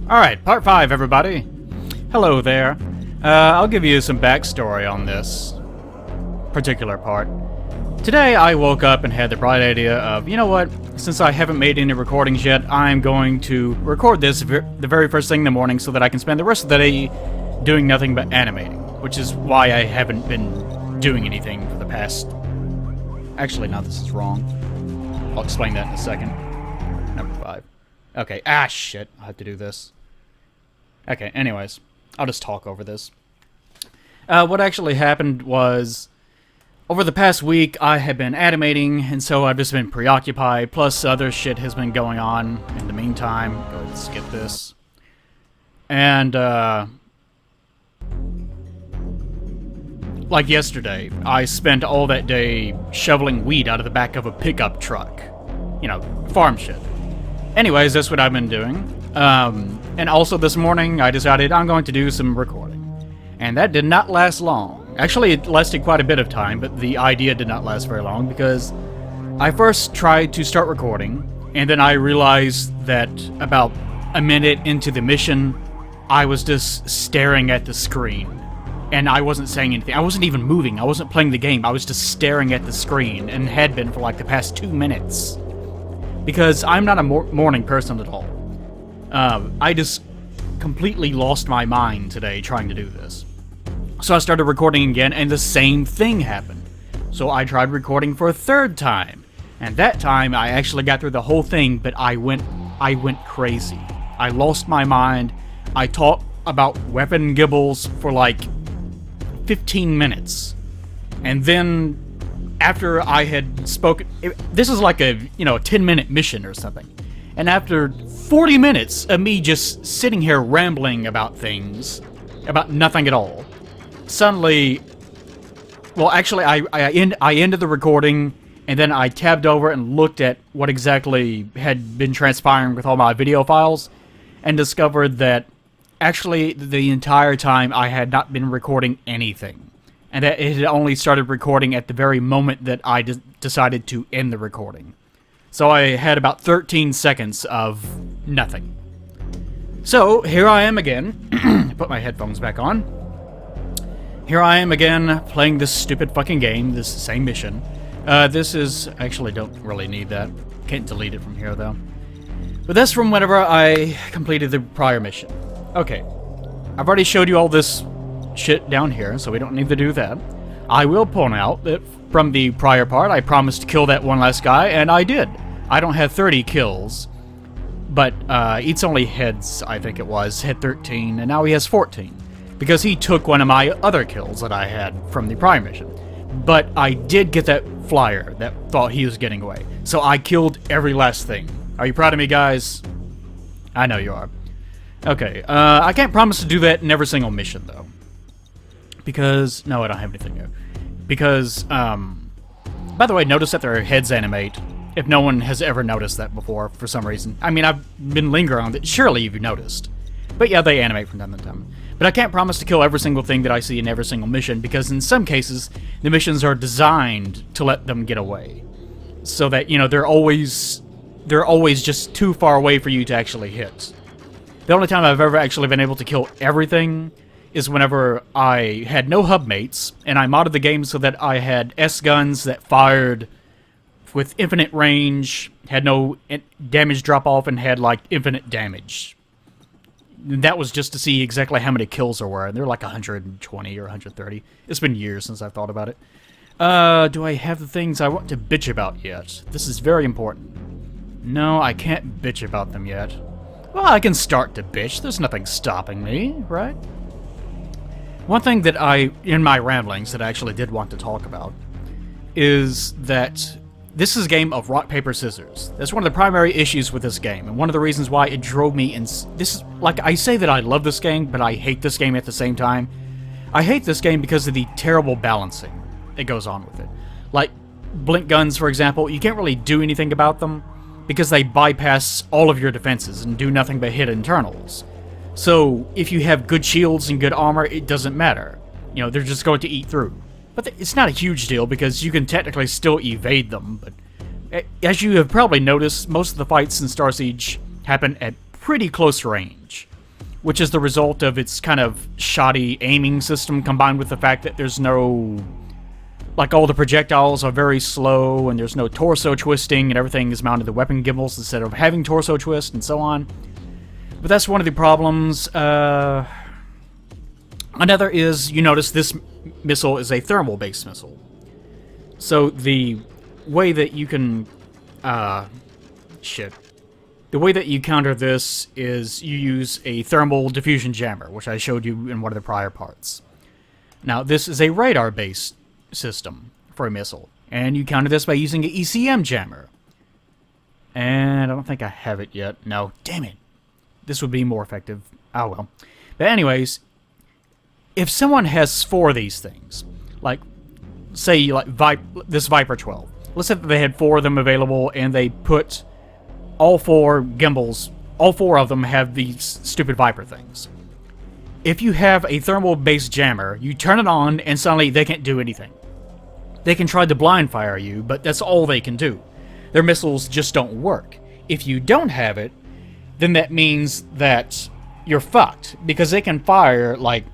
Alright, part 5, everybody. Hello there. I'll give you some backstory on this particular part. Today, I woke up and had the bright idea of, you know what, since I haven't made any recordings yet, I'm going to record this the very first thing in the morning so that I can spend the rest of the day doing nothing but animating, which is why I haven't been doing anything for the past... Actually, no, this is wrong. I'll explain that in a second. Number 5. Okay, shit, I have to do this. Okay, anyways, I'll just talk over this. What actually happened was, over the past week, I have been animating, and so I've just been preoccupied, plus other shit has been going on in the meantime. Go ahead and skip this. And, like yesterday, I spent all that day shoveling weed out of the back of a pickup truck. You know, farm shit. Anyways, that's what I've been doing. And also this morning, I decided I'm going to do some recording. And that did not last long. Actually, it lasted quite a bit of time, but the idea did not last very long because I first tried to start recording, and then I realized that about a minute into the mission, I was just staring at the screen. And I wasn't saying anything. I wasn't even moving. I wasn't playing the game. I was just staring at the screen, and had been for like the past 2 minutes. Because I'm not a morning person at all. I just completely lost my mind today trying to do this. So I started recording again, and the same thing happened. So I tried recording for a third time. And that time, I actually got through the whole thing, but I went crazy. I lost my mind. I talked about weapon gibbles for like 15 minutes. And then, after I had spoken... This is like a, a 10-minute mission or something. And after 40 minutes of me just sitting here rambling about things, about nothing at all, suddenly... Well, actually, I ended the recording, and then I tabbed over and looked at what exactly had been transpiring with all my video files, and discovered that actually the entire time I had not been recording anything. And that it had only started recording at the very moment that I decided to end the recording. So I had about 13 seconds of nothing. So, here I am again. Put my headphones back on. Here I am again, playing this stupid fucking game, this same mission. This is... Actually, don't really need that. Can't delete it from here, though. But that's from whenever I completed the prior mission. Okay. I've already showed you all this shit down here, so we don't need to do that. I will point out that from the prior part, I promised to kill that one last guy, and I did. I don't have 30 kills, but it's only heads, I think it was. Had 13, and now he has 14. Because he took one of my other kills that I had from the prior mission. But I did get that flyer that thought he was getting away. So I killed every last thing. Are you proud of me, guys? I know you are. Okay, I can't promise to do that in every single mission, though. Because... No, I don't have anything new. Because, by the way, notice that their heads animate. If no one has ever noticed that before, for some reason. I mean, I've been lingering on it. Surely you've noticed. But yeah, they animate from time to time. But I can't promise to kill every single thing that I see in every single mission, because in some cases, the missions are designed to let them get away. So that, they're always just too far away for you to actually hit. The only time I've ever actually been able to kill everything is whenever I had no hub mates, and I modded the game so that I had S-guns that fired with infinite range, had no damage drop-off, and had, like, infinite damage. That was just to see exactly how many kills there were, and they're like 120 or 130. It's been years since I've thought about it. Do I have the things I want to bitch about yet? This is very important. No, I can't bitch about them yet. Well, I can start to bitch. There's nothing stopping me, right? One thing that in my ramblings, that I actually did want to talk about is that this is a game of rock, paper, scissors. That's one of the primary issues with this game, and one of the reasons why it drove me in... This is, like, I say that I love this game, but I hate this game at the same time. I hate this game because of the terrible balancing that goes on with it. Like, blink guns, for example, you can't really do anything about them, because they bypass all of your defenses and do nothing but hit internals. So, if you have good shields and good armor, it doesn't matter. They're just going to eat through. But it's not a huge deal, because you can technically still evade them, but as you have probably noticed, most of the fights in Starsiege happen at pretty close range. which is the result of its kind of shoddy aiming system combined with the fact that there's no... Like, all the projectiles are very slow, and there's no torso twisting, and everything is mounted to weapon gimbals instead of having torso twist, and so on. But that's one of the problems. Another is, you notice this missile is a thermal-based missile. So the way that you can... The way that you counter this is you use a thermal diffusion jammer, which I showed you in one of the prior parts. Now, this is a radar-based system for a missile, and you counter this by using an ECM jammer. And I don't think I have it yet. No, damn it. This would be more effective. Oh well. But anyways, if someone has 4 of these things, like, say, like this Viper 12, let's say that they had 4 of them available, and they put all 4 gimbals, all 4 of them have these stupid Viper things. If you have a thermal-based jammer, you turn it on, and suddenly they can't do anything. They can try to blind fire you, but that's all they can do. Their missiles just don't work. If you don't have it, then that means that you're fucked, because they can fire, like,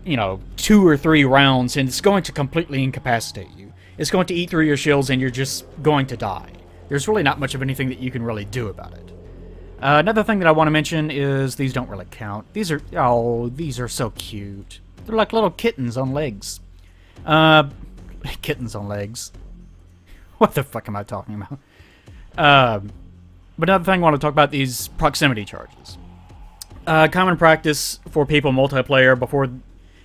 2 or 3 rounds, and it's going to completely incapacitate you. It's going to eat through your shields, and you're just going to die. There's really not much of anything that you can really do about it. Another thing that I want to mention is these don't really count. These are so cute. They're like little kittens on legs. Kittens on legs. What the fuck am I talking about? But another thing I want to talk about is proximity charges. Common practice for people multiplayer before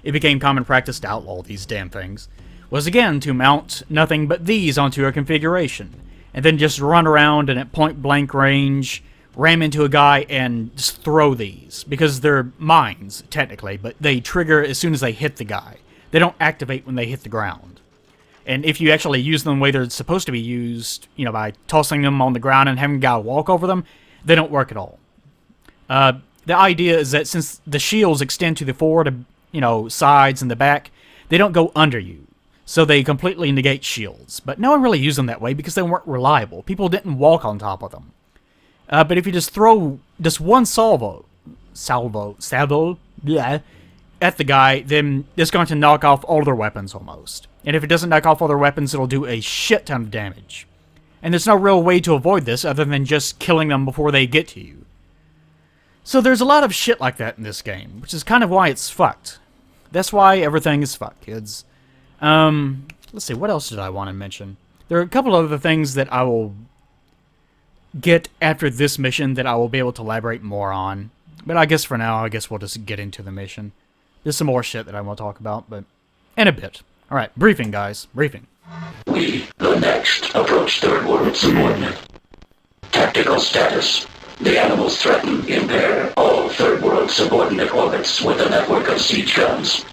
it became common practice to outlaw these damn things was again to mount nothing but these onto a configuration and then just run around and at point blank range ram into a guy and just throw these, because they're mines technically, but they trigger as soon as they hit the guy. They don't activate when they hit the ground. And if you actually use them the way they're supposed to be used, by tossing them on the ground and having a guy walk over them, they don't work at all. The idea is that since the shields extend to the forward, sides and the back, they don't go under you. So they completely negate shields. But no one really used them that way because they weren't reliable. People didn't walk on top of them. But if you just throw just one salvo, yeah, at the guy, then it's going to knock off all their weapons almost. And if it doesn't knock off all their weapons, it'll do a shit ton of damage. And there's no real way to avoid this other than just killing them before they get to you. So there's a lot of shit like that in this game, which is kind of why it's fucked. That's why everything is fucked, kids. Let's see, what else did I want to mention? There are a couple other things that I will get after this mission that I will be able to elaborate more on. But I guess for now, we'll just get into the mission. There's some more shit that I want to talk about, but in a bit. Alright, briefing, guys. Briefing. We, the next, approach Third World subordinate. Tactical status. The animals threaten, impair all Third World subordinate orbits with a network of siege guns.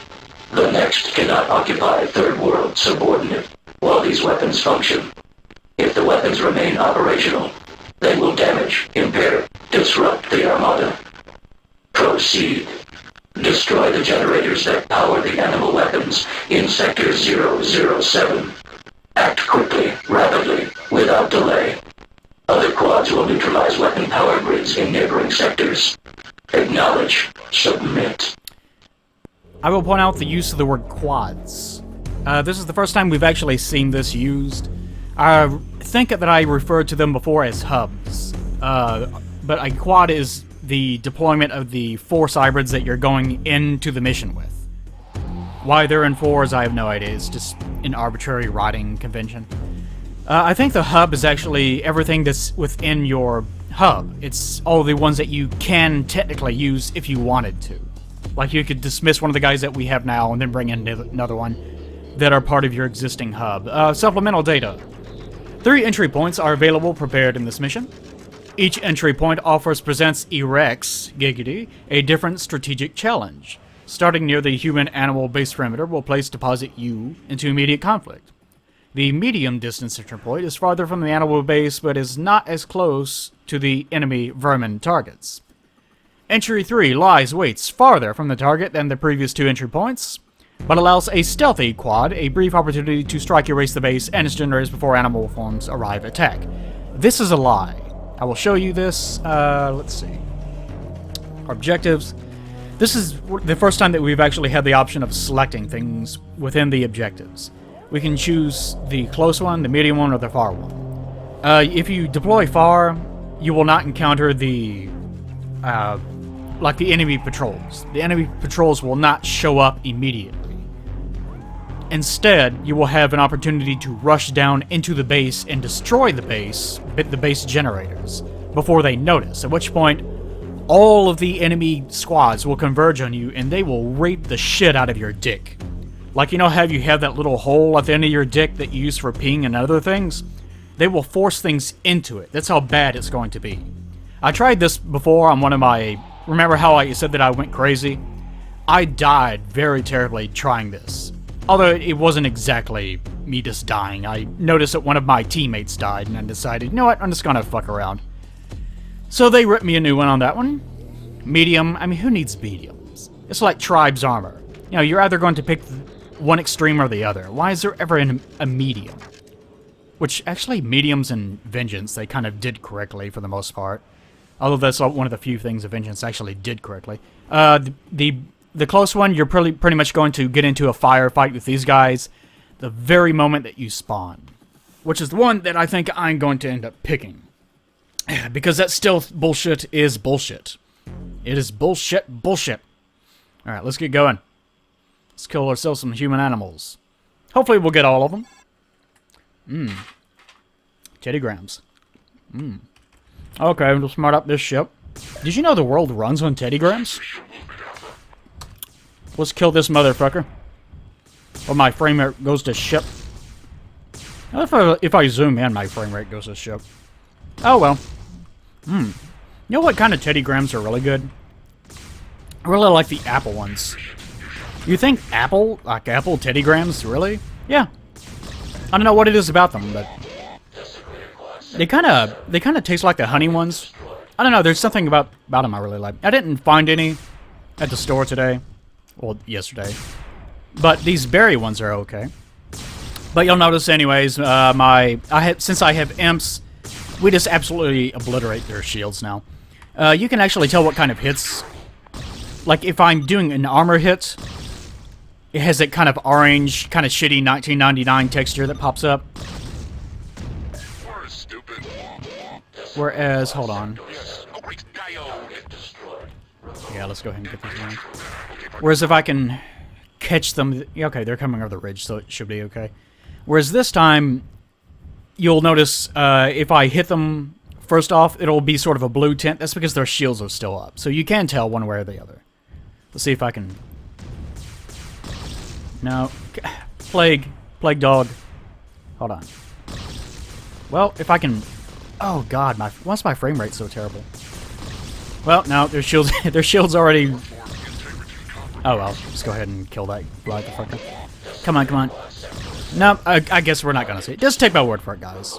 The next cannot occupy Third World subordinate while these weapons function. If the weapons remain operational, they will damage, impair, disrupt the Armada. Proceed. Destroy the generators that power the animal weapons in Sector 007. Act quickly, rapidly, without delay. Other quads will neutralize weapon power grids in neighboring sectors. Acknowledge. Submit. I will point out the use of the word quads. This is the first time we've actually seen this used. I think that I referred to them before as hubs. But a quad is the deployment of the 4 Cybrids that you're going into the mission with. Why they're in 4s, I have no idea. It's just an arbitrary writing convention. I think the hub is actually everything that's within your hub. It's all the ones that you can technically use if you wanted to. Like you could dismiss one of the guys that we have now and then bring in another one that are part of your existing hub. Supplemental data. 3 entry points are available prepared in this mission. Each entry point presents Erex, Giggity, a different strategic challenge. Starting near the human-animal base perimeter will place deposit U into immediate conflict. The medium-distance entry point is farther from the animal base, but is not as close to the enemy vermin targets. Entry 3 waits farther from the target than the previous 2 entry points, but allows a stealthy quad a brief opportunity to strike erase the base and its generators before animal forms arrive at attack. This is a lie. I will show you this. Let's see. our objectives. This is the first time that we've actually had the option of selecting things within the objectives. We can choose the close one, the medium one, or the far one. If you deploy far, you will not encounter the like the enemy patrols. The enemy patrols will not show up immediately. Instead, you will have an opportunity to rush down into the base and destroy the base generators, before they notice, at which point all of the enemy squads will converge on you and they will rape the shit out of your dick. Like, you know how you have that little hole at the end of your dick that you use for peeing and other things? They will force things into it. That's how bad it's going to be. I tried this before on one of my... Remember how I said that I went crazy? I died very terribly trying this. Although it wasn't exactly me just dying. I noticed that one of my teammates died and I decided, you know what, I'm just gonna fuck around. So they ripped me a new one on that one. Medium, I mean, who needs mediums? It's like Tribe's armor. You know, you're either going to pick one extreme or the other. Why is there ever a medium? Which, actually, mediums and Vengeance, they kind of did correctly for the most part. Although that's one of the few things that Vengeance actually did correctly. The close one, you're pretty much going to get into a firefight with these guys the very moment that you spawn. Which is the one that I think I'm going to end up picking. Because that stealth bullshit is bullshit. It is bullshit. Alright, let's get going. Let's kill ourselves some human animals. Hopefully we'll get all of them. Teddygrams. Okay, we'll smart up this ship. Did you know the world runs on teddygrams? Let's kill this motherfucker. Or my frame rate goes to shit. If I zoom in, my frame rate goes to shit. Oh well. You know what kind of teddygrams are really good? I really like the Apple ones. You think Apple? Like Apple teddygrams? Really? Yeah. I don't know what it is about them, but... They kind of taste like the honey ones. I don't know, there's something about them I really like. I didn't find any at the store today. Well, yesterday. But these berry ones are okay. But you'll notice anyways, since I have imps, we just absolutely obliterate their shields now. You can actually tell what kind of hits. Like, if I'm doing an armor hit, it has that kind of orange, kind of shitty 1999 texture that pops up. Whereas, hold on. Yeah, let's go ahead and get these ones. Whereas if I can catch them... Okay, they're coming over the ridge, so it should be okay. Whereas this time... You'll notice if I hit them first off, it'll be sort of a blue tint. That's because their shields are still up. So you can tell one way or the other. Let's see if I can... No. Plague dog. Hold on. Well, if I can... Oh god, why's my frame rate so terrible? Well, no, their shields already... Oh well, let's go ahead and kill that motherfucker. Come on. No, I guess we're not gonna see it. Just take my word for it, guys.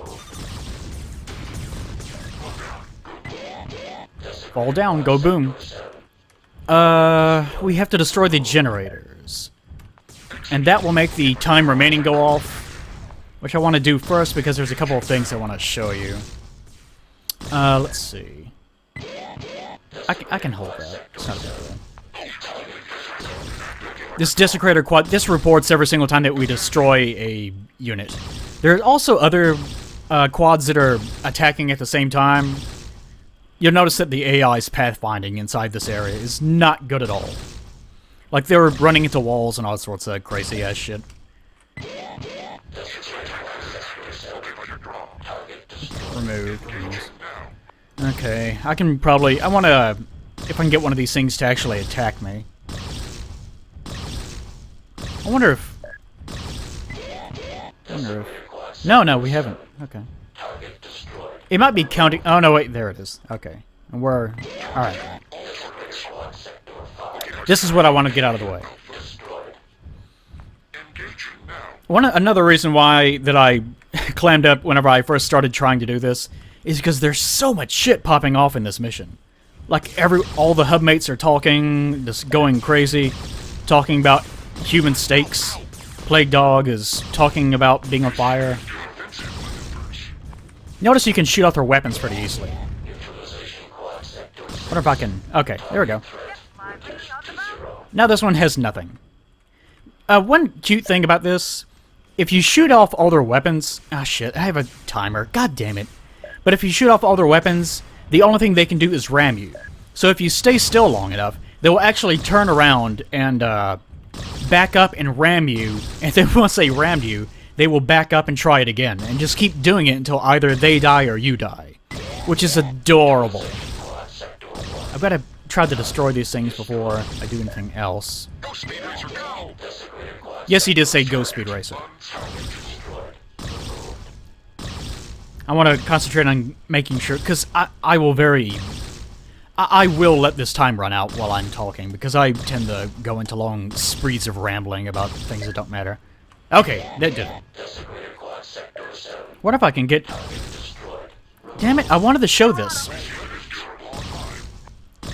Fall down, go boom. We have to destroy the generators. And that will make the time remaining go off. Which I want to do first because there's a couple of things I want to show you. Let's see. I can hold that. It's not a bad deal. This Desecrator quad, this reports every single time that we destroy a unit. There are also other quads that are attacking at the same time. You'll notice that the AI's pathfinding inside this area is not good at all. Like, they're running into walls and all sorts of crazy-ass shit. Remove. Okay, I can probably... I want to... If I can get one of these things to actually attack me. I wonder if... No, we haven't. Okay. It might be counting... Oh, no, wait, there it is. Okay. And we're... Alright. This is what I want to get out of the way. Another reason why that I clammed up whenever I first started trying to do this is because there's so much shit popping off in this mission. Like, all the hub mates are talking, just going crazy, talking about human steaks. Plague Dog is talking about being on fire. Notice you can shoot off their weapons pretty easily. Wonder if I can... Okay, there we go. Now this one has nothing. One cute thing about this, if you shoot off all their weapons... Ah, shit, I have a timer. God damn it. But if you shoot off all their weapons, the only thing they can do is ram you. So if you stay still long enough, they will actually turn around and back up and ram you. And then once they rammed you, they will back up and try it again. And just keep doing it until either they die or you die. Which is adorable. I've got to try to destroy these things before I do anything else. Go, Speed Racer, go! Yes, he did say go, Speed Racer. I want to concentrate on making sure, because I will let this time run out while I'm talking, because I tend to go into long sprees of rambling about things that don't matter. Okay, that did it. What if I can get... Damn it, I wanted to show this.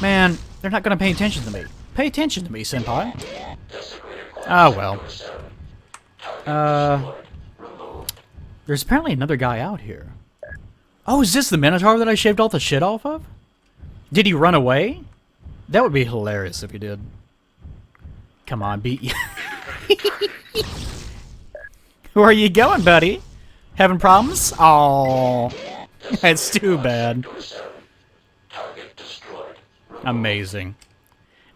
Man, they're not going to pay attention to me. Pay attention to me, senpai. Oh, well. There's apparently another guy out here. Oh, is this the Minotaur that I shaved all the shit off of? Did he run away? That would be hilarious if he did. Come on, be... Where are you going, buddy? Having problems? Oh, that's too bad. Amazing.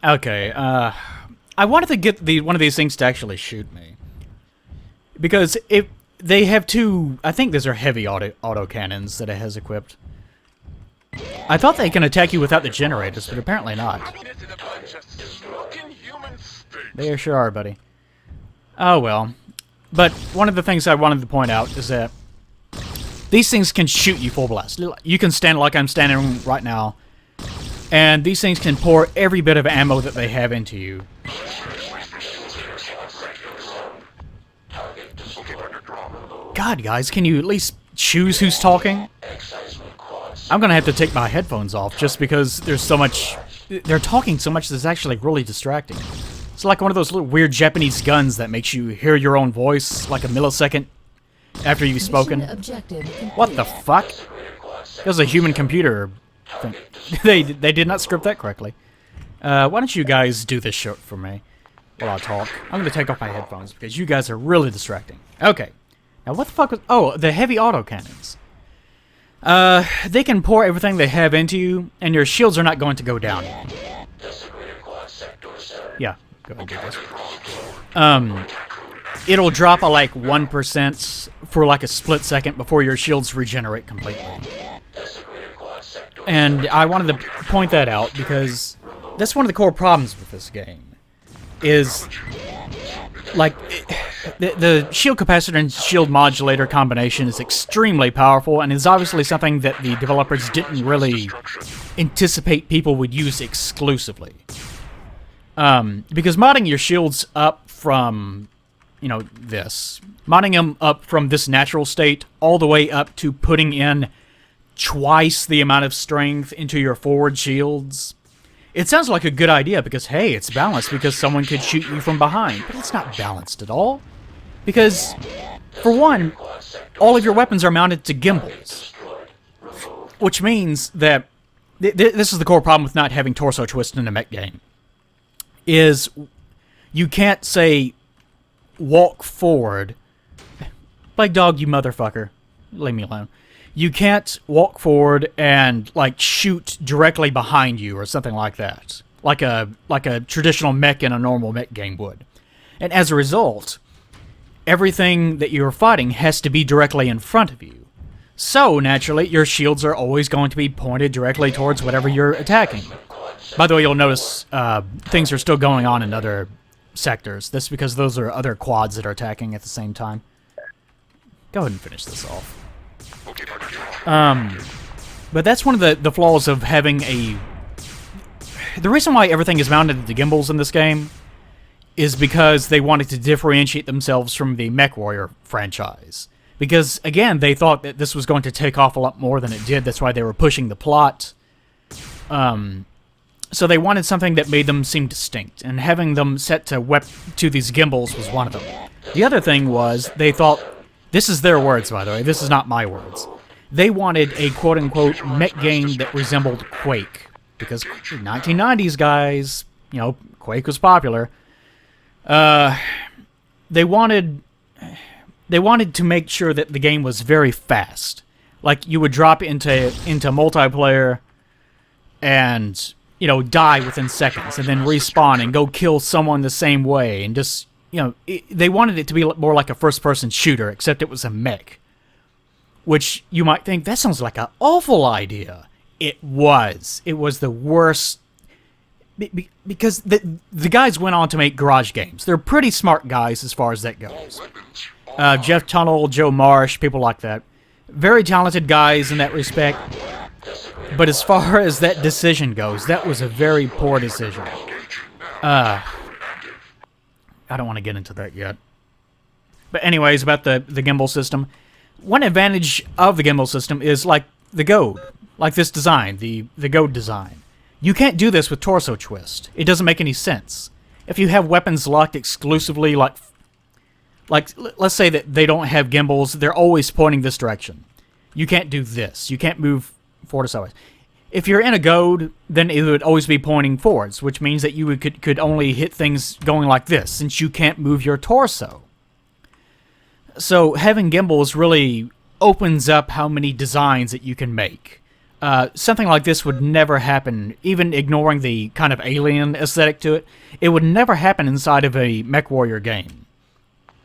Okay, I wanted to get one of these things to actually shoot me. Because if they have two... I think these are heavy auto cannons that it has equipped. I thought they can attack you without the generators, but apparently not. They sure are, buddy. Oh, well. But one of the things I wanted to point out is that these things can shoot you full blast. You can stand like I'm standing right now, and these things can pour every bit of ammo that they have into you. God, guys, can you at least choose who's talking? I'm gonna have to take my headphones off just because there's so much... They're talking so much that's actually really distracting. It's like one of those little weird Japanese guns that makes you hear your own voice like a millisecond after you've spoken. What the fuck? That was a human computer thing. They did not script that correctly. Why don't you guys do this short for me while I talk? I'm gonna take off my headphones because you guys are really distracting. Okay. Now what the fuck was... Oh, the heavy autocannons. They can pour everything they have into you, and your shields are not going to go down. Yeah, go ahead and do this. It'll drop like 1% for like a split second before your shields regenerate completely. And I wanted to point that out because that's one of the core problems with this game. Is... Like, the shield capacitor and shield modulator combination is extremely powerful, and is obviously something that the developers didn't really anticipate people would use exclusively. Because modding your shields up from, you know, this. Modding them up from this natural state all the way up to putting in twice the amount of strength into your forward shields. It sounds like a good idea because, hey, it's balanced because someone could shoot you from behind. But it's not balanced at all. Because, for one, all of your weapons are mounted to gimbals. Which means that... this is the core problem with not having torso twist in a mech game. Is you can't say, walk forward. Like, dog, you motherfucker. Leave me alone. You can't walk forward and, like, shoot directly behind you or something like that. Like a traditional mech in a normal mech game would. And as a result, everything that you're fighting has to be directly in front of you. So, naturally, your shields are always going to be pointed directly towards whatever you're attacking. By the way, you'll notice things are still going on in other sectors. That's because those are other quads that are attacking at the same time. Go ahead and finish this off. But that's one of the flaws of having a... The reason why everything is mounted to gimbals in this game is because they wanted to differentiate themselves from the MechWarrior franchise. Because, again, they thought that this was going to take off a lot more than it did. That's why they were pushing the plot. So they wanted something that made them seem distinct, and having them set to these gimbals was one of them. The other thing was, they thought... This is their words, by the way. This is not my words. They wanted a quote-unquote mech game that resembled Quake. because 1990s guys, Quake was popular. They wanted to make sure that the game was very fast. Like, you would drop into multiplayer and, die within seconds, and then respawn and go kill someone the same way, and just, they wanted it to be more like a first-person shooter, except it was a mech. Which you might think, that sounds like an awful idea. It was. It was the worst. Because the guys went on to make Garage games. They're pretty smart guys as far as that goes. Jeff Tunnell, Joe Marsh, people like that. Very talented guys in that respect. But as far as that decision goes, that was a very poor decision. I don't want to get into that yet. But anyways, about the gimbal system. One advantage of the gimbal system is like the goad. Like this design, the goad design. You can't do this with torso twist. It doesn't make any sense. If you have weapons locked exclusively, like let's say that they don't have gimbals, they're always pointing this direction. You can't do this. You can't move forward or sideways. If you're in a goad, then it would always be pointing forwards, which means that you could only hit things going like this, since you can't move your torso. So having gimbals really opens up how many designs that you can make. Something like this would never happen, even ignoring the kind of alien aesthetic to it. It would never happen inside of a MechWarrior game.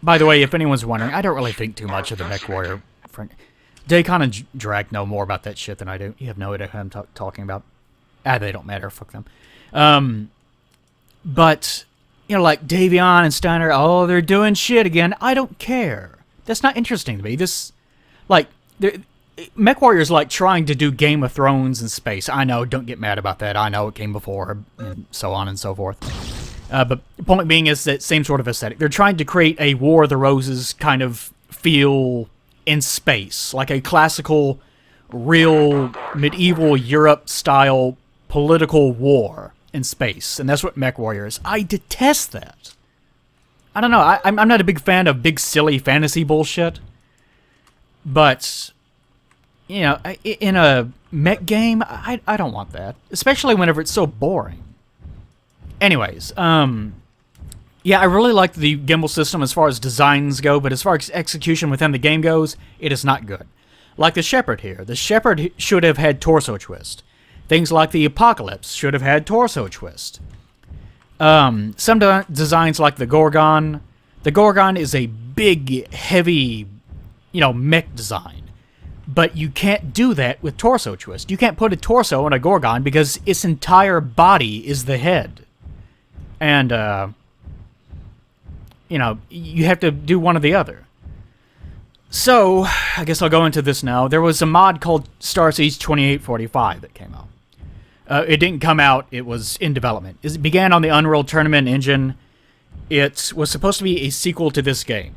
By the way, if anyone's wondering, I don't really think too much of the MechWarrior. Daycon and Drag know more about that shit than I do. You have no idea who I'm talking about. They don't matter. Fuck them. But, like Davion and Steiner, oh, they're doing shit again. I don't care. That's not interesting to me. MechWarrior is like trying to do Game of Thrones in space. I know, don't get mad about that. I know it came before, and so on and so forth. But the point being is that same sort of aesthetic. They're trying to create a War of the Roses kind of feel in space. Like a classical, real, medieval Europe-style political war in space. And that's what MechWarrior is. I detest that. I don't know. I'm not a big fan of big, silly fantasy bullshit. But... in a mech game, I don't want that. Especially whenever it's so boring. Anyways, yeah, I really like the gimbal system as far as designs go, but as far as execution within the game goes, it is not good. Like the Shepherd here. The Shepherd should have had torso twist. Things like the Apocalypse should have had torso twist. Some designs like the Gorgon. The Gorgon is a big, heavy, mech design. But you can't do that with torso twist. You can't put a torso on a Gorgon because its entire body is the head. And, you have to do one or the other. So, I guess I'll go into this now. There was a mod called Starsiege 2845 that came out. It didn't come out, it was in development. It began on the Unreal Tournament engine. It was supposed to be a sequel to this game.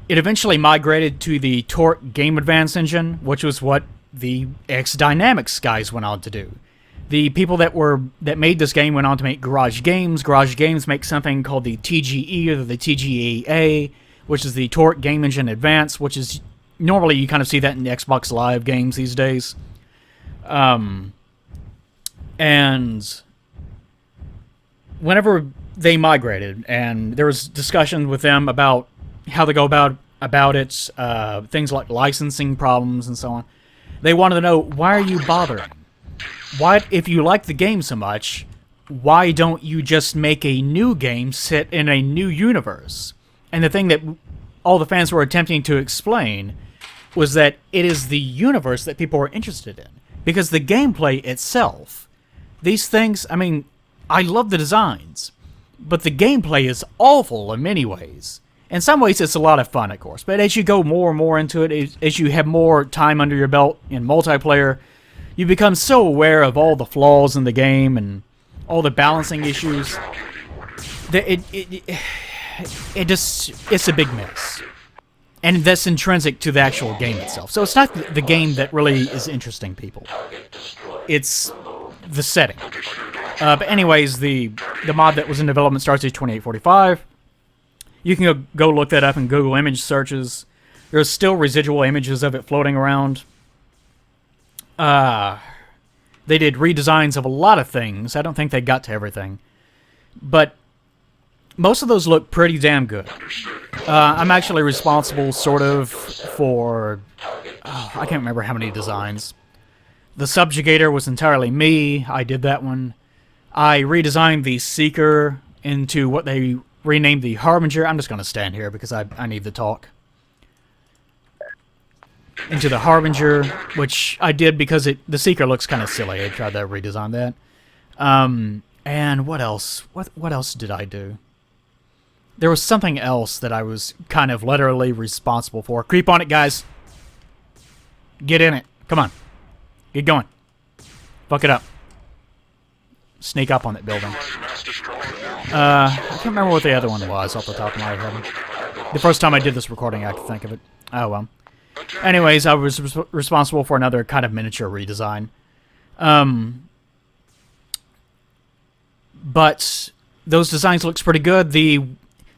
It eventually migrated to the Torque Game Advance engine, which was what the X Dynamics guys went on to do. The people that made this game went on to make Garage Games. Garage Games make something called the TGE or the TGA, which is the Torque Game Engine Advance, which is normally you kind of see that in the Xbox Live games these days. And whenever they migrated, and there was discussion with them about how they go about it, things like licensing problems and so on. They wanted to know, why are you bothering? Why, if you like the game so much, why don't you just make a new game set in a new universe? And the thing that all the fans were attempting to explain was that it is the universe that people are interested in. Because the gameplay itself, these things, I mean, I love the designs, but the gameplay is awful in many ways. In some ways, it's a lot of fun, of course, but as you go more and more into it, as you have more time under your belt in multiplayer, you become so aware of all the flaws in the game and all the balancing issues that it's a big mess. And that's intrinsic to the actual game itself. So it's not the game that really is interesting people. It's the setting. But anyways, the mod that was in development starts at 2845. You can go look that up in Google image searches. There's still residual images of it floating around. The They did redesigns of a lot of things. I don't think they got to everything. But most of those look pretty damn good. I'm actually responsible, sort of, for... I can't remember how many designs. The Subjugator was entirely me. I did that one. I redesigned the Seeker into what they renamed the Harbinger. I'm just going to stand here because I need to talk. Into the Harbinger, which I did because the Seeker looks kind of silly. I tried to redesign that. And what else? What else did I do? There was something else that I was kind of literally responsible for. Creep on it, guys. Get in it. Come on. Get going. Fuck it up. Sneak up on that building. I can't remember what the other one was off the top of my head. The first time I did this recording, I could think of it. Oh, well. Anyways, I was responsible for another kind of miniature redesign. But those designs looks pretty good.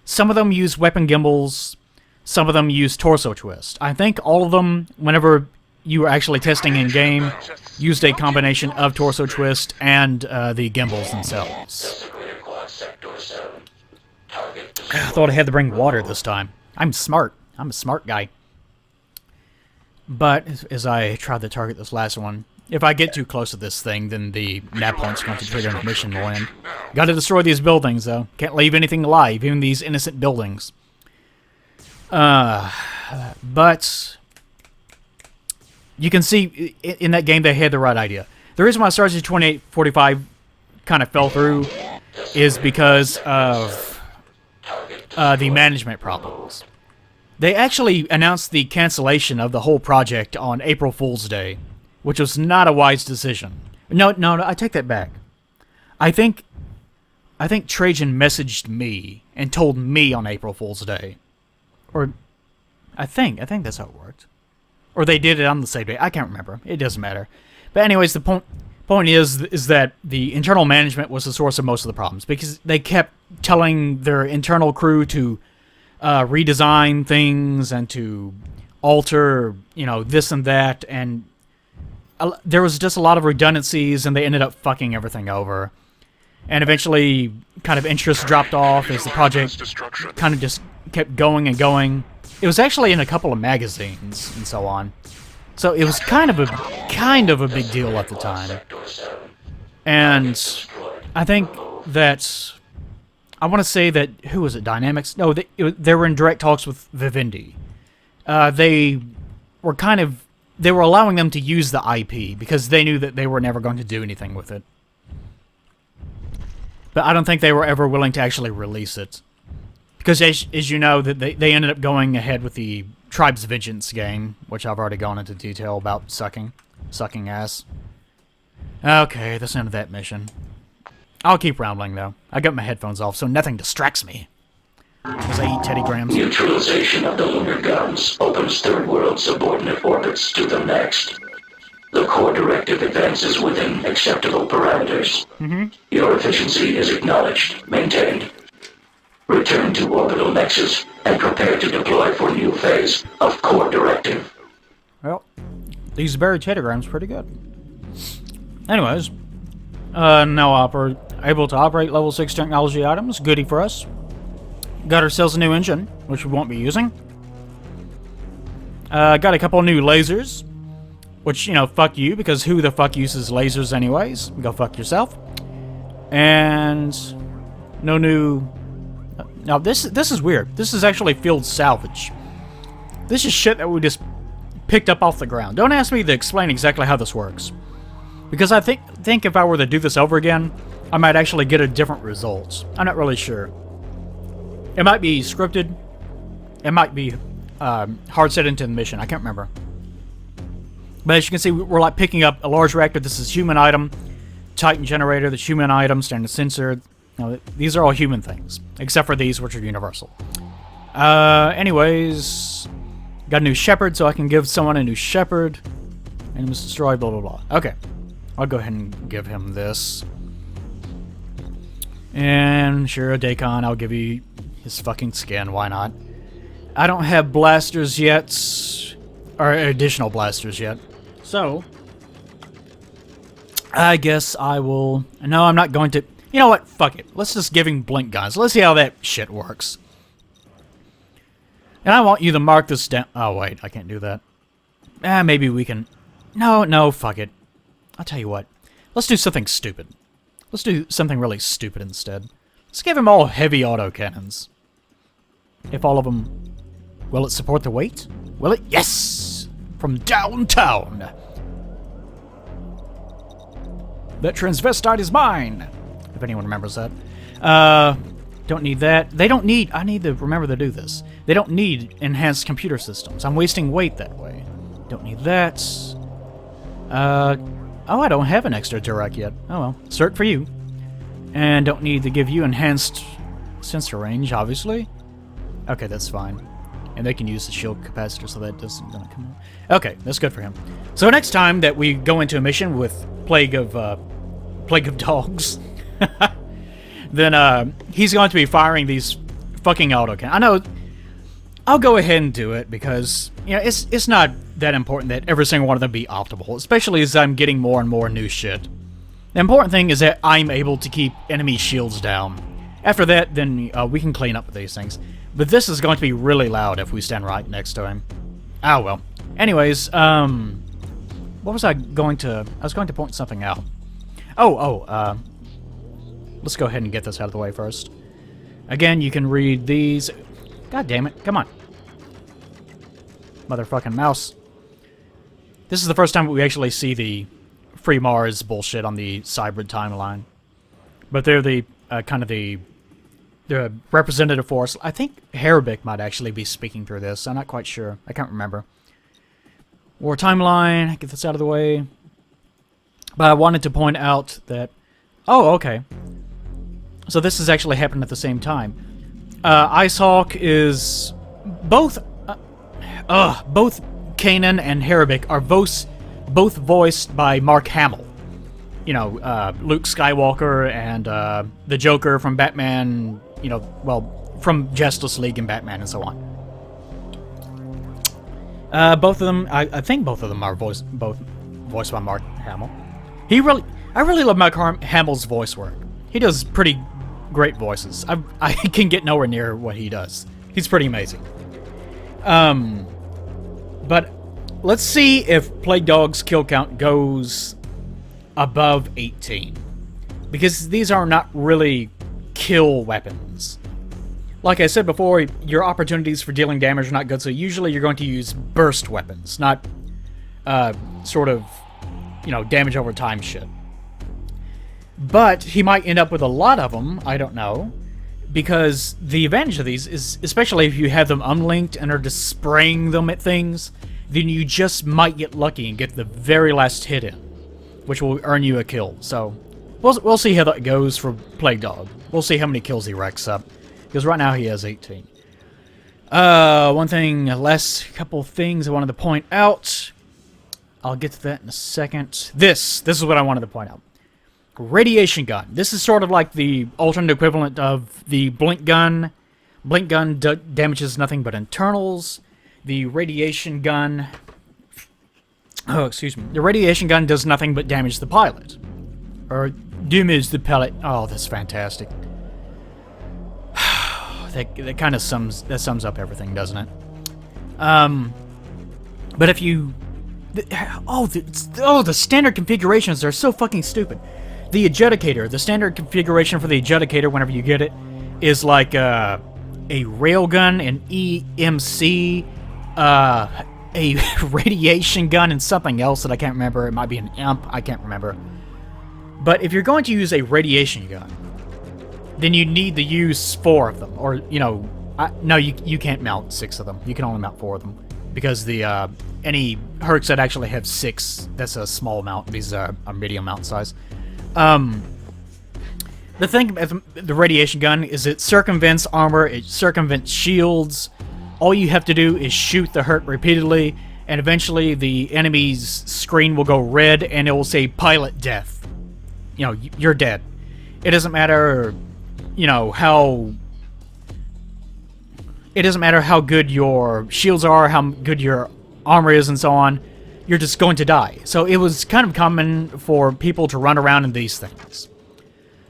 Some of them use weapon gimbals. Some of them use torso twist. I think all of them, whenever you were actually testing in-game, used a combination of torso twist and the gimbals themselves. I thought I had to bring water this time. I'm smart. I'm a smart guy. But as I tried to target this last one, if I get too close to this thing, then the nav point's going to trigger the mission will end. Gotta destroy these buildings, though. Can't leave anything alive, even these innocent buildings. But you can see in that game they had the right idea. The reason why Starsiege 2845 kind of fell through is because of the management problems. They actually announced the cancellation of the whole project on April Fool's Day, which was not a wise decision. No, I take that back. I think Trajan messaged me and told me on April Fool's Day. Or I think that's how it worked. Or they did it on the same day. I can't remember. It doesn't matter. But anyways, the point is that the internal management was the source of most of the problems, because they kept telling their internal crew to redesign things and to alter, this and that, and there was just a lot of redundancies, and they ended up fucking everything over. And eventually, kind of interest dropped off as the project kind of just kept going and going. It was actually in a couple of magazines and so on. So it was kind of a big deal at the time. And I think that I want to say that, who was it, Dynamics? No, they were in direct talks with Vivendi. They were allowing them to use the IP because they knew that they were never going to do anything with it. But I don't think they were ever willing to actually release it. Because as you know, that they ended up going ahead with the Tribe's Vengeance game, which I've already gone into detail about sucking ass. Okay, that's the end of that mission. I'll keep rambling, though. I got my headphones off, so nothing distracts me. Because I eat Teddy Grahams. Neutralization of the lunar guns opens third world subordinate orbits to the next. The core directive advances within acceptable parameters. Your efficiency is acknowledged, maintained. Return to orbital nexus and prepare to deploy for new phase of core directive. Well, these buried tetagrams pretty good. Anyways, now able to operate level 6 technology items. Goodie for us. Got ourselves a new engine, which we won't be using. Got a couple new lasers, which, fuck you, because who the fuck uses lasers anyways? Go fuck yourself. And no new... Now, this is weird. This is actually field salvage. This is shit that we just picked up off the ground. Don't ask me to explain exactly how this works. Because I think if I were to do this over again, I might actually get a different result. I'm not really sure. It might be scripted. It might be hard set into the mission. I can't remember. But as you can see, we're like picking up a large reactor. This is human item. Titan generator, the human item, standard sensor. These are all human things, except for these, which are universal. Anyways, got a new shepherd, so I can give someone a new shepherd. And must destroy, blah, blah, blah. Okay. I'll go ahead and give him this. And sure, Dacon, I'll give you his fucking skin. Why not? I don't have blasters yet. Or additional blasters yet. So, I guess I will... No, I'm not going to... You know what? Fuck it. Let's just give him blink guns. Let's see how that shit works. And I want you to mark this down... Oh, wait. I can't do that. Maybe we can... No, fuck it. I'll tell you what. Let's do something stupid. Let's do something really stupid instead. Let's give him all heavy autocannons. If all of them... Will it support the weight? Will it? Yes! From downtown! That transvestite is mine! If anyone remembers that. Don't need that. They don't need... I need to remember to do this. They don't need enhanced computer systems. I'm wasting weight that way. Don't need that. Oh, I don't have an extra direct yet. Oh well. Cert for you. And don't need to give you enhanced sensor range, obviously. Okay, that's fine. And they can use the shield capacitor, so that doesn't gonna come out. Okay, that's good for him. So next time that we go into a mission with Plague of Dogs, then he's going to be firing these fucking autocannons. I know. I'll go ahead and do it because you know it's not that important that every single one of them be optimal, especially as I'm getting more and more new shit. The important thing is that I'm able to keep enemy shields down. After that, then we can clean up with these things. But this is going to be really loud if we stand right next to him. Oh well. Anyways, what was I going to... I was going to point something out. Let's go ahead and get this out of the way first. Again, you can read these... God damn it, come on. Motherfucking mouse. This is the first time we actually see the Free Mars bullshit on the Cybrid timeline. But they're the, kind of the representative force. I think Harabic might actually be speaking through this. I'm not quite sure. I can't remember. War timeline. Get this out of the way. But I wanted to point out that... Oh, okay. So this has actually happened at the same time. Icehawk is... Both Kanan and Harabic are both voiced by Mark Hamill. You know, Luke Skywalker and the Joker from Batman, you know, well, from Justice League and Batman and so on. Both of them, I think both of them are voiced by Mark Hamill. I really love Mark Hamill's voice work. He does pretty great voices. I can get nowhere near what he does. He's pretty amazing. But let's see if Plague Dog's kill count goes above 18. Because these are not really kill weapons. Like I said before, your opportunities for dealing damage are not good, so usually you're going to use burst weapons, not sort of, you know, damage over time shit. But he might end up with a lot of them, I don't know. Because the advantage of these is, especially if you have them unlinked and are just spraying them at things, then you just might get lucky and get the very last hit in, which will earn you a kill. So, we'll see how that goes for Plague Dog. We'll see how many kills he racks up. Because right now he has 18. One thing less, a couple things I wanted to point out. I'll get to that in a second. This is what I wanted to point out. Radiation gun. This is sort of like the alternate equivalent of the blink gun. Blink gun damages nothing but internals. The radiation gun... Oh, excuse me. The radiation gun does nothing but damage the pilot. Or damage the pilot. Oh, that's fantastic. That kind of sums up everything, doesn't it? But if you... the standard configurations are so fucking stupid. The adjudicator, the standard configuration for the adjudicator, whenever you get it, is like a railgun, an EMC, a radiation gun, and something else that I can't remember. It might be an imp, I can't remember. But if you're going to use a radiation gun, then you need to use 4 of them. Or, you know, no, you can't mount 6 of them. You can only mount 4 of them. Because the any Hercs that actually have 6, that's a small mount. These are a medium mount size. The thing about the radiation gun is it circumvents armor, it circumvents shields. All you have to do is shoot the Hurt repeatedly, and eventually the enemy's screen will go red, and it will say pilot death. You know, you're dead. It doesn't matter, you know, how... It doesn't matter how good your shields are, how good your armor is, and so on. you're just going to die. So it was kind of common for people to run around in these things.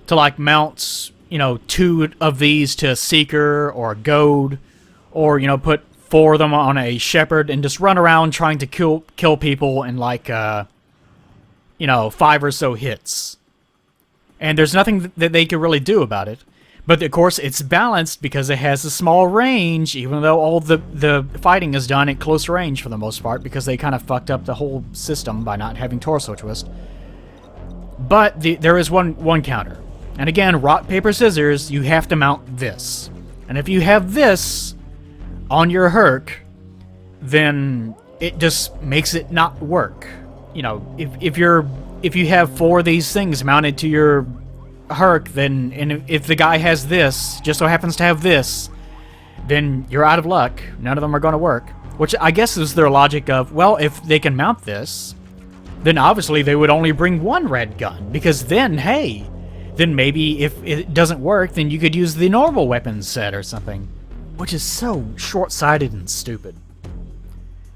To like mount, 2 of these to a Seeker or a Goad, or, put 4 of them on a Shepherd and just run around trying to kill people in like, 5 or so hits. And there's nothing that they can really do about it. But of course, it's balanced because it has a small range, even though all the fighting is done at close range for the most part, because they kind of fucked up the whole system by not having torso twist. But there is one counter. And again, rock, paper, scissors, you have to mount this. And if you have this on your Herc, then it just makes it not work. If you have 4 of these things mounted to your Herc, then, and if the guy has this, just so happens to have this, then you're out of luck. None of them are going to work. Which I guess is their logic of, well, if they can mount this, then obviously they would only bring 1 red gun, because then, hey, then maybe if it doesn't work, then you could use the normal weapons set or something. Which is so short-sighted and stupid.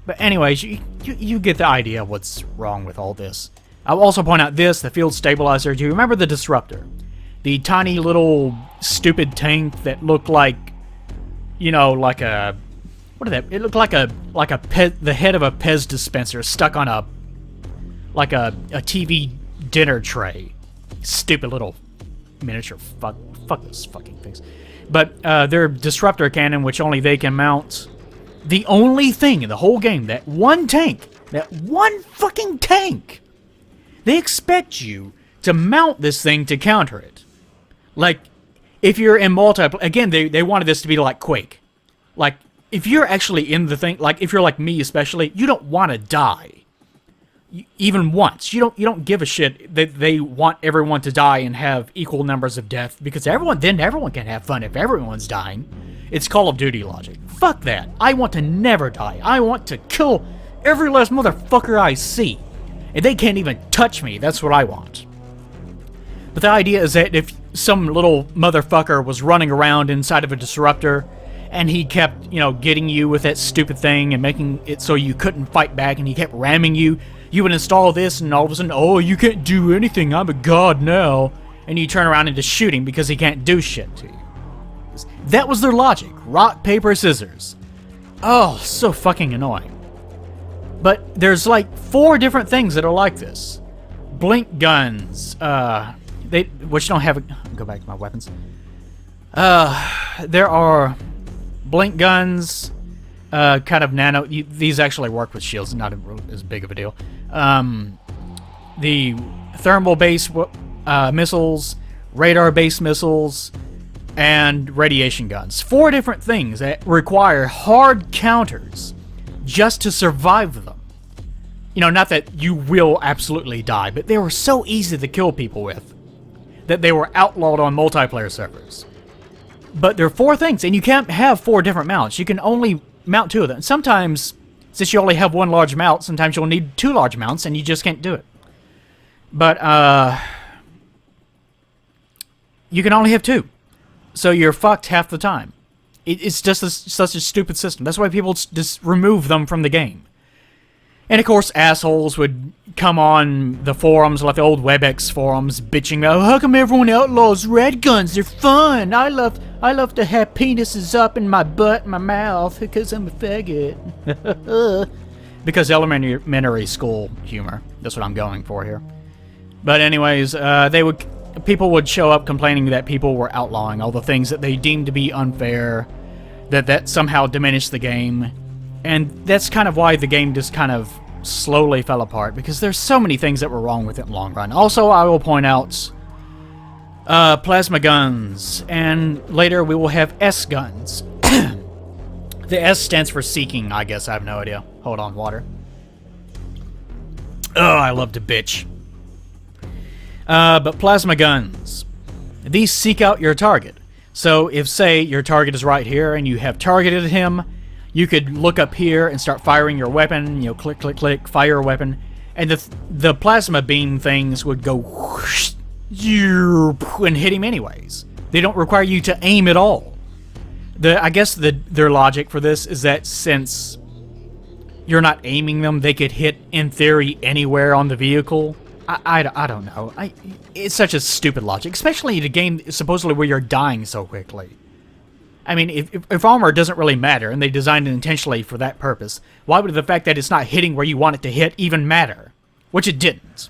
But anyways, you get the idea of what's wrong with all this. I'll also point out this, the field stabilizer. Do you remember the Disruptor? The tiny little stupid tank that looked like, like a... What is that? It looked like the head of a Pez dispenser stuck on a TV dinner tray. Stupid little miniature fuck those fucking things. But their Disruptor cannon, which only they can mount. The only thing in the whole game, that one tank, that one fucking tank, they expect you to mount this thing to counter it. Like, if you're in multiplayer, again, they wanted this to be like Quake. Like, if you're actually in the thing, like if you're like me especially, you don't want to die. Even once. You don't give a shit that they want everyone to die and have equal numbers of death, because everyone can have fun if everyone's dying. It's Call of Duty logic. Fuck that. I want to never die. I want to kill every last motherfucker I see. And they can't even touch me. That's what I want. But the idea is that if some little motherfucker was running around inside of a Disruptor and he kept, getting you with that stupid thing and making it so you couldn't fight back, and he kept ramming you, you would install this, and all of a sudden, oh, you can't do anything, I'm a god now. And you turn around and just shoot him because he can't do shit to you. That was their logic. Rock, paper, scissors. Oh, so fucking annoying. But there's like 4 different things that are like this. Blink guns. Which don't have a... Go back to my weapons. There are blink guns, kind of nano... These actually work with shields, not as big of a deal. The thermal-based missiles, radar-based missiles, and radiation guns. 4 different things that require hard counters just to survive them. Not that you will absolutely die, but they were so easy to kill people with that they were outlawed on multiplayer servers. But there are 4 things, and you can't have 4 different mounts. You can only mount 2 of them. Sometimes, since you only have 1 large mount, sometimes you'll need 2 large mounts, and you just can't do it. But, you can only have 2. So you're fucked half the time. It's just such a stupid system. That's why people just remove them from the game. And of course, assholes would come on the forums, like the old WebEx forums, bitching about, how come everyone outlaws red guns? They're fun. I love to have penises up in my butt and my mouth because I'm a faggot. Because elementary school humor. That's what I'm going for here. But anyways, people would show up complaining that people were outlawing all the things that they deemed to be unfair, that somehow diminished the game. And that's kind of why the game just kind of slowly fell apart, because there's so many things that were wrong with it in the long run. Also, I will point out plasma guns, and later we will have S guns. The S stands for seeking, I guess. I have no idea. Hold on, water. Oh, I love to bitch. But plasma guns. These seek out your target. So if, say, your target is right here and you have targeted him, you could look up here and start firing your weapon. Click, click, click, fire a weapon. And the plasma beam things would go whoosh, and hit him anyways. They don't require you to aim at all. I guess their logic for this is that since you're not aiming them, they could hit, in theory, anywhere on the vehicle. I don't know. It's such a stupid logic, especially in a game supposedly where you're dying so quickly. I mean, if armor doesn't really matter, and they designed it intentionally for that purpose, why would the fact that it's not hitting where you want it to hit even matter? Which it didn't.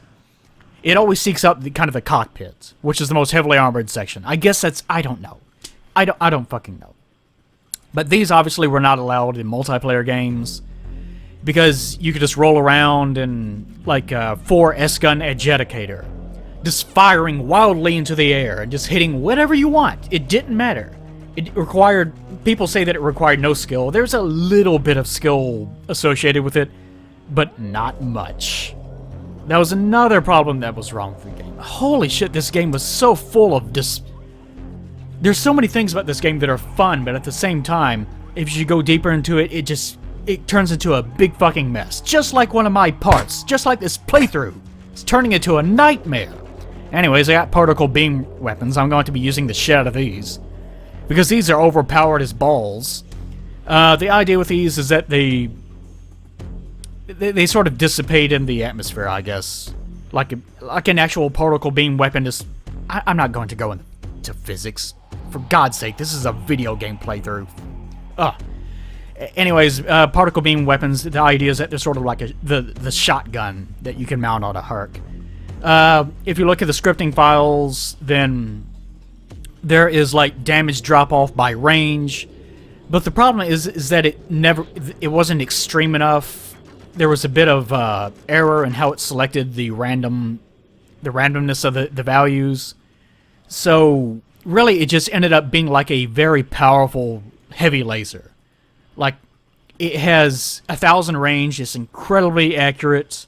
It always seeks out the kind of the cockpit, which is the most heavily armored section. I guess that's... I don't know. I don't fucking know. But these obviously were not allowed in multiplayer games, because you could just roll around in, like, a 4 S-gun adjudicator, just firing wildly into the air and just hitting whatever you want. It didn't matter. It required... People say that it required no skill. There's a little bit of skill associated with it, but not much. That was another problem that was wrong with the game. Holy shit, this game was so full of There's so many things about this game that are fun, but at the same time, if you go deeper into it, it turns into a big fucking mess. Just like one of my parts. Just like this playthrough. It's turning into a nightmare. Anyways, I got particle beam weapons. I'm going to be using the shit out of these, because these are overpowered as balls. The idea with these is that they sort of dissipate in the atmosphere, I guess. Like an actual particle beam weapon is... I'm not going to go into physics. For God's sake, this is a video game playthrough. Ugh. Anyways, particle beam weapons, the idea is that they're sort of like the shotgun that you can mount on a Herc. If you look at the scripting files, then there is like damage drop-off by range. But the problem is that it wasn't extreme enough. There was a bit of error in how it selected the randomness of the values. So really, it just ended up being like a very powerful heavy laser. Like, it has 1,000 range. It's incredibly accurate.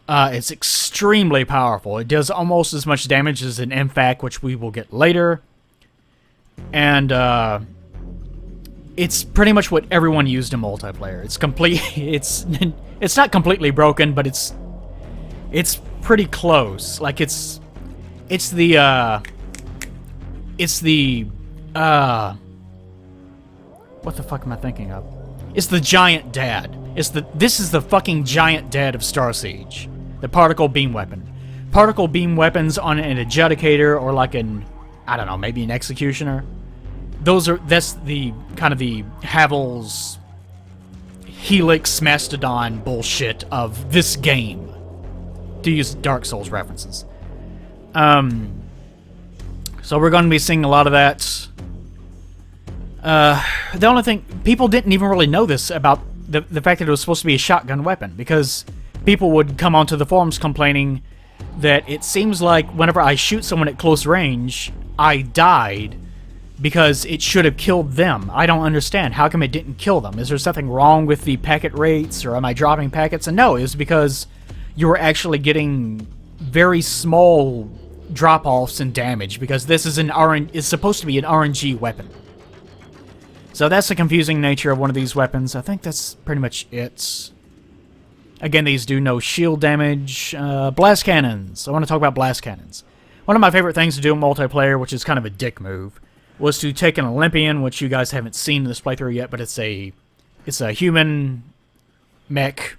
It's extremely powerful. It does almost as much damage as an MFAC, which we will get later. And it's pretty much what everyone used in multiplayer. It's complete. It's not completely broken, but it's pretty close. Like it's the what the fuck am I thinking of? It's the giant dad. This is the fucking giant dad of Starsiege. The particle beam weapon. Particle beam weapons on an adjudicator or like I don't know, maybe an executioner. That's the kind of the Havel's Helix Mastodon bullshit of this game, to use Dark Souls references. So we're going to be seeing a lot of that. The only thing, people didn't even really know this about the fact that it was supposed to be a shotgun weapon, because people would come onto the forums complaining that it seems like whenever I shoot someone at close range, I died because it should have killed them. I don't understand. How come it didn't kill them? Is there something wrong with the packet rates, or am I dropping packets? And no, it was because you were actually getting very small drop-offs in damage, because this is is supposed to be an RNG weapon. So that's the confusing nature of one of these weapons. I think that's pretty much it. Again, these do no shield damage. Blast cannons. I want to talk about blast cannons. One of my favorite things to do in multiplayer, which is kind of a dick move, was to take an Olympian, which you guys haven't seen in this playthrough yet, but it's a human mech.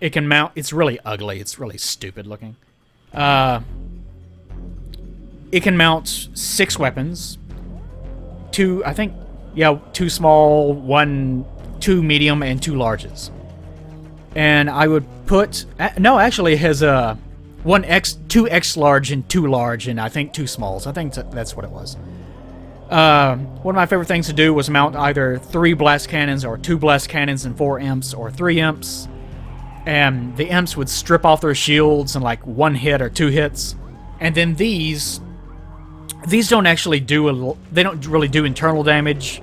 It can mount... It's really ugly. It's really stupid looking. It can mount 6 weapons. 2, I think... Yeah, 2 small, 2 medium, and 2 larges. And I would put... No, actually it has 2 X large and 2 large, and I think 2 smalls. I think that's what it was. One of my favorite things to do was mount either 3 blast cannons, or 2 blast cannons and 4 imps, or 3 imps. And the imps would strip off their shields in like 1 hit or 2 hits. And then these don't actually they don't really do internal damage,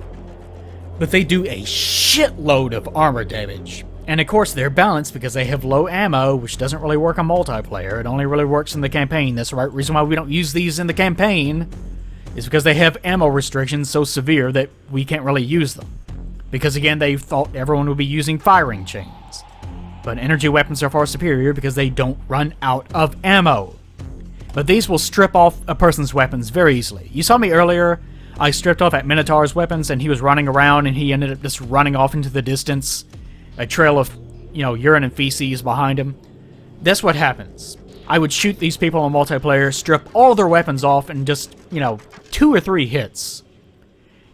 but they do a shitload of armor damage. And of course they're balanced because they have low ammo, which doesn't really work on multiplayer. It only really works in the campaign. That's the right reason why we don't use these in the campaign, is because they have ammo restrictions so severe that we can't really use them. Because again, they thought everyone would be using firing chains. But energy weapons are far superior because they don't run out of ammo. But these will strip off a person's weapons very easily. You saw me earlier, I stripped off at Minotaur's weapons, and he was running around, and he ended up just running off into the distance. a trail of, urine and feces behind him. That's what happens. I would shoot these people in multiplayer, strip all their weapons off, and just, 2 or 3 hits.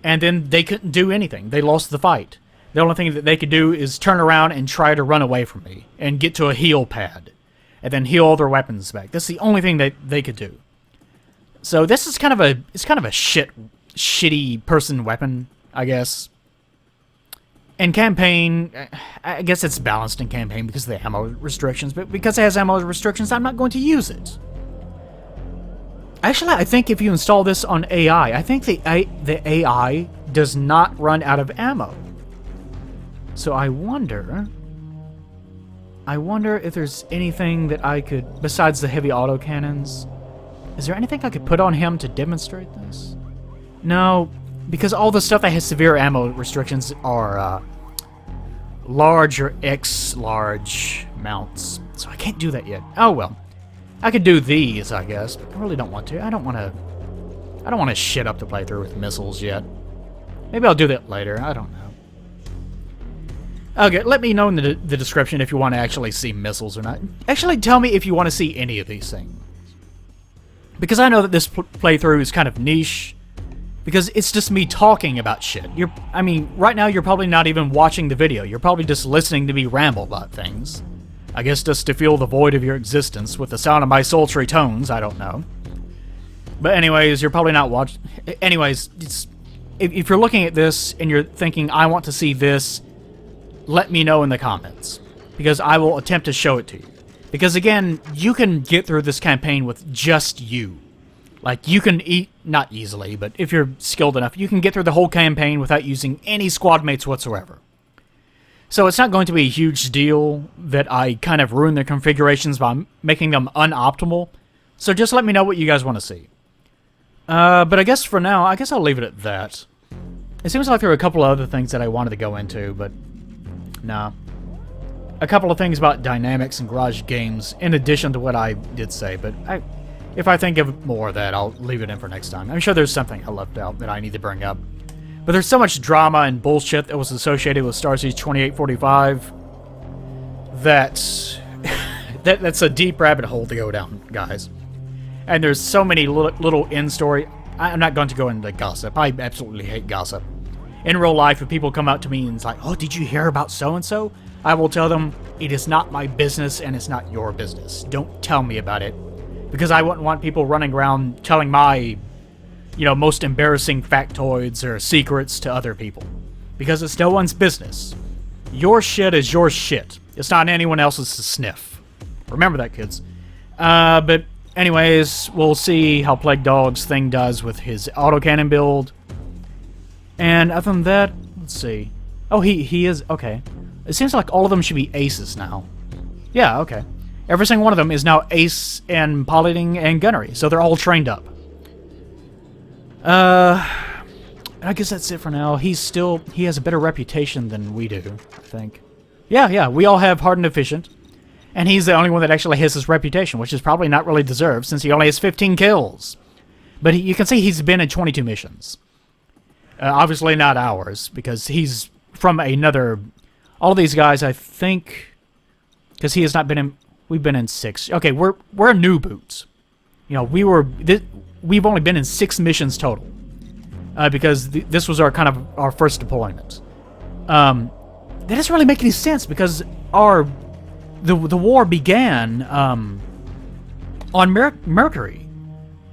And then they couldn't do anything. They lost the fight. The only thing that they could do is turn around and try to run away from me and get to a heal pad. And then heal all their weapons back. That's the only thing that they could do. So this is kind of a shitty person weapon, I guess. In campaign, I guess it's balanced in campaign because of the ammo restrictions, but because it has ammo restrictions, I'm not going to use it. Actually, I think if you install this on AI, I think the AI does not run out of ammo. So I wonder if there's anything that I could, besides the heavy autocannons, is there anything I could put on him to demonstrate this? No, because all the stuff that has severe ammo restrictions are large or X-large mounts, so I can't do that yet. Oh well, I could do these, I guess, but I really don't want to. I don't want to shit up the playthrough with missiles yet. Maybe I'll do that later. I don't know. Okay, let me know in the description if you want to actually see missiles or not. Actually, tell me if you want to see any of these things. Because I know that this playthrough is kind of niche. Because it's just me talking about shit. Right now you're probably not even watching the video. You're probably just listening to me ramble about things. I guess just to fill the void of your existence with the sound of my sultry tones, I don't know. But anyways, you're probably not watching... Anyways, if you're looking at this and you're thinking, I want to see this, let me know in the comments. Because I will attempt to show it to you. Because again, you can get through this campaign with just you. Like, you can not easily, but if you're skilled enough, you can get through the whole campaign without using any squad mates whatsoever. So it's not going to be a huge deal that I kind of ruin their configurations by making them unoptimal. So just let me know what you guys want to see. But I guess for now, I'll leave it at that. It seems like there are a couple of other things that I wanted to go into, but nah. A couple of things about dynamics and garage games, in addition to what I did say, but if I think of more of that, I'll leave it in for next time. I'm sure there's something I left out that I need to bring up. But there's so much drama and bullshit that was associated with Starsiege 2845 that that's a deep rabbit hole to go down, guys. And there's so many little in-story... I'm not going to go into gossip. I absolutely hate gossip. In real life, if people come out to me and it's like, oh, did you hear about so-and-so? I will tell them, it is not my business and it's not your business. Don't tell me about it. Because I wouldn't want people running around telling my, most embarrassing factoids or secrets to other people. Because it's no one's business. Your shit is your shit. It's not anyone else's to sniff. Remember that, kids. But anyways, we'll see how Plague Dog's thing does with his autocannon build. And other than that, let's see. Oh, he is, okay. It seems like all of them should be aces now. Yeah, okay. Every single one of them is now ace in piloting and gunnery, so they're all trained up. I guess that's it for now. He has a better reputation than we do, I think. Yeah, we all have hard and efficient. And he's the only one that actually has this reputation, which is probably not really deserved, since he only has 15 kills. But you can see he's been in 22 missions. Obviously not ours, because he's from another... All of these guys, I think... Because he has not been in... We've been in 6. Okay, we're new boots. We've only been in 6 missions total. Because this was our first deployment. That doesn't really make any sense, because the war began on Mercury.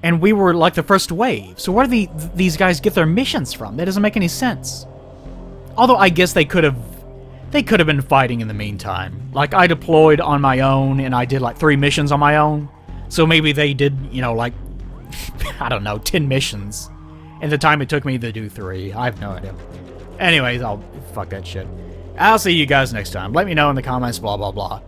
And we were like the first wave. So where do these guys get their missions from? That doesn't make any sense. Although I guess they could have been fighting in the meantime. Like, I deployed on my own, and I did like 3 missions on my own. So maybe they did, like, I don't know, 10 missions. And the time it took me to do 3. I have no idea. Anyways, fuck that shit. I'll see you guys next time. Let me know in the comments, blah, blah, blah.